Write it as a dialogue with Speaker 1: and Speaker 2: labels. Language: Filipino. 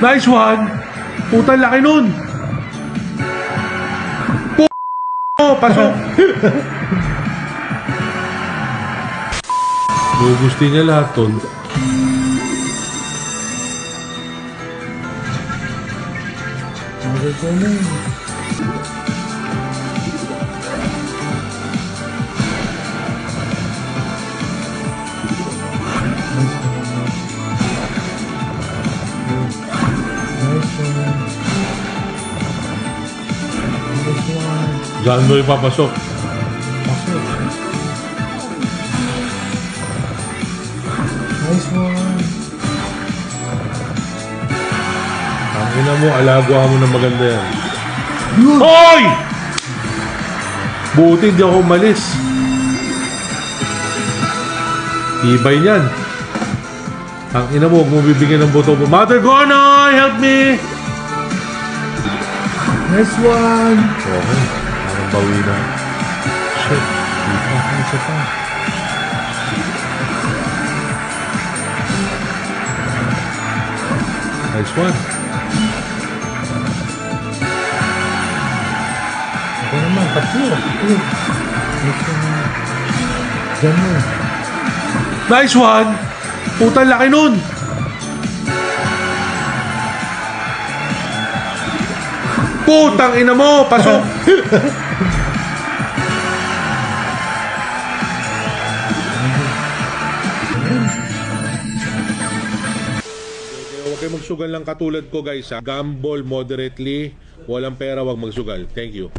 Speaker 1: Nice one. Putang laki nun. Pasok. Gusto niya lahat ton. Diyan mo ipapasok.
Speaker 2: Nice one.
Speaker 1: Ang ina mo, alagwa mo ng maganda yan. Hoy! Buti di ako umalis. Tibay niyan. Ang ina mo, huwag mo bibigyan ng boto mo. Mother Gonoy, help me!
Speaker 2: Nice one.
Speaker 1: Okay, parang bawi na. Shit, isa pa. Nice one.
Speaker 2: Ito naman, tatlo. Diyan mo.
Speaker 1: Nice one. Putang laki nun. Putang ina mo, pasok. Huwag kayo magsugal lang katulad ko guys ha. Gamble moderately. Walang pera, wag magsugal. Thank you.